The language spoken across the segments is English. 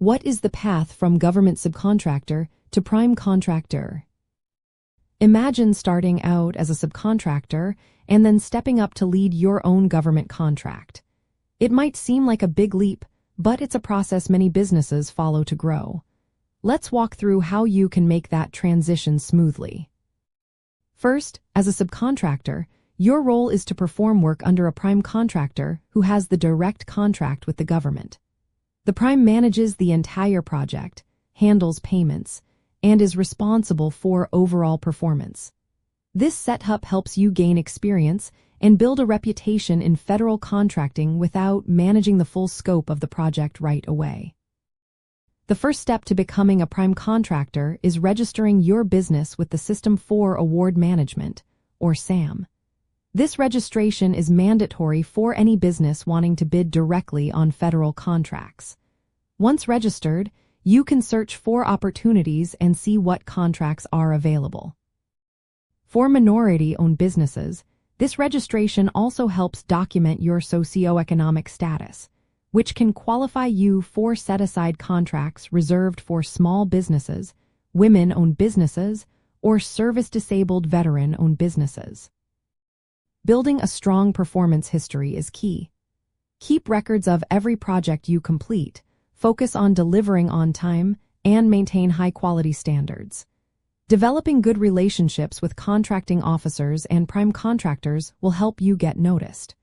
What is the path from government subcontractor to prime contractor? Imagine starting out as a subcontractor and then stepping up to lead your own government contract. It might seem like a big leap, but it's a process many businesses follow to grow. Let's walk through how you can make that transition smoothly. First, as a subcontractor, your role is to perform work under a prime contractor who has the direct contract with the government. The prime manages the entire project, handles payments, and is responsible for overall performance. This setup helps you gain experience and build a reputation in federal contracting without managing the full scope of the project right away. The first step to becoming a prime contractor is registering your business with the System for Award Management, or SAM. This registration is mandatory for any business wanting to bid directly on federal contracts. Once registered, you can search for opportunities and see what contracts are available. For minority-owned businesses, this registration also helps document your socioeconomic status, which can qualify you for set-aside contracts reserved for small businesses, women-owned businesses, or service-disabled veteran-owned businesses. Building a strong performance history is key. Keep records of every project you complete, focus on delivering on time, and maintain high-quality standards. Developing good relationships with contracting officers and prime contractors will help you get noticed.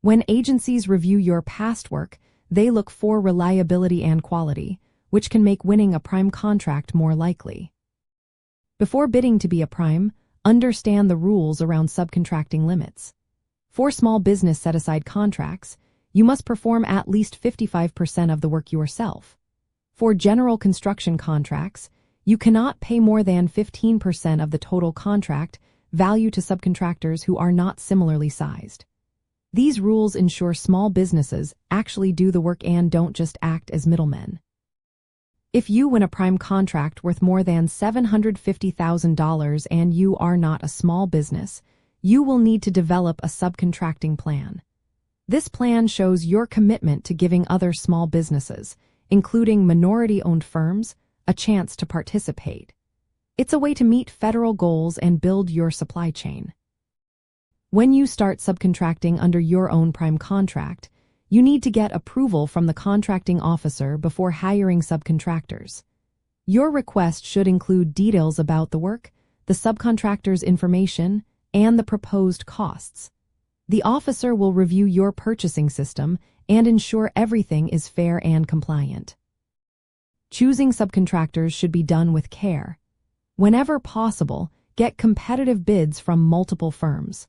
When agencies review your past work, they look for reliability and quality, which can make winning a prime contract more likely. Before bidding to be a prime, understand the rules around subcontracting limits. For small business set-aside contracts, you must perform at least 55% of the work yourself. For general construction contracts, you cannot pay more than 15% of the total contract value to subcontractors who are not similarly sized. These rules ensure small businesses actually do the work and don't just act as middlemen. If you win a prime contract worth more than $750,000 and you are not a small business, you will need to develop a subcontracting plan. This plan shows your commitment to giving other small businesses, including minority-owned firms, a chance to participate. It's a way to meet federal goals and build your supply chain. When you start subcontracting under your own prime contract, you need to get approval from the contracting officer before hiring subcontractors. Your request should include details about the work, the subcontractor's information, and the proposed costs. The officer will review your purchasing system and ensure everything is fair and compliant. Choosing subcontractors should be done with care. Whenever possible, get competitive bids from multiple firms.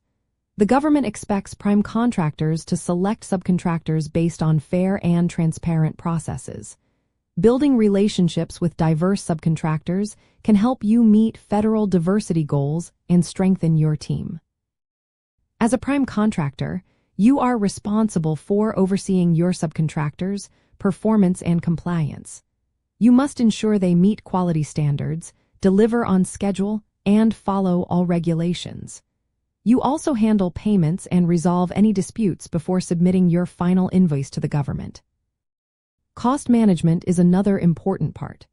The government expects prime contractors to select subcontractors based on fair and transparent processes. Building relationships with diverse subcontractors can help you meet federal diversity goals and strengthen your team. As a prime contractor, you are responsible for overseeing your subcontractors' performance and compliance. You must ensure they meet quality standards, deliver on schedule, and follow all regulations. You also handle payments and resolve any disputes before submitting your final invoice to the government. Cost management is another important part.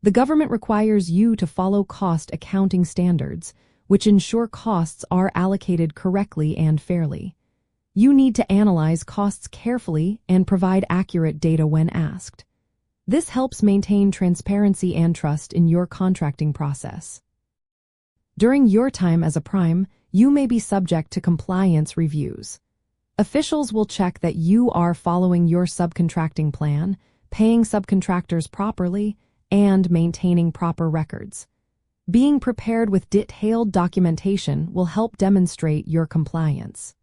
The government requires you to follow cost accounting standards, which ensure costs are allocated correctly and fairly. You need to analyze costs carefully and provide accurate data when asked. This helps maintain transparency and trust in your contracting process. During your time as a prime, you may be subject to compliance reviews. Officials will check that you are following your subcontracting plan, paying subcontractors properly, and maintaining proper records. Being prepared with detailed documentation will help demonstrate your compliance.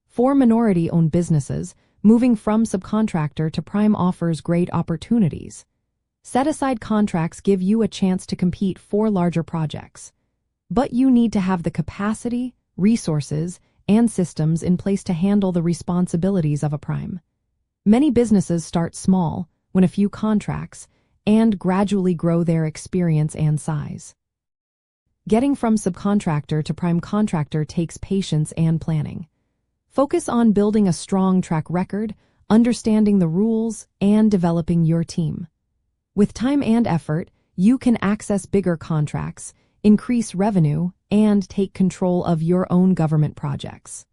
For minority-owned businesses, moving from subcontractor to prime offers great opportunities. Set-aside contracts give you a chance to compete for larger projects. But you need to have the capacity, resources, and systems in place to handle the responsibilities of a prime. Many businesses start small, win a few contracts, and gradually grow their experience and size. Getting from subcontractor to prime contractor takes patience and planning. Focus on building a strong track record, understanding the rules, and developing your team. With time and effort, you can access bigger contracts, increase revenue, and take control of your own government projects.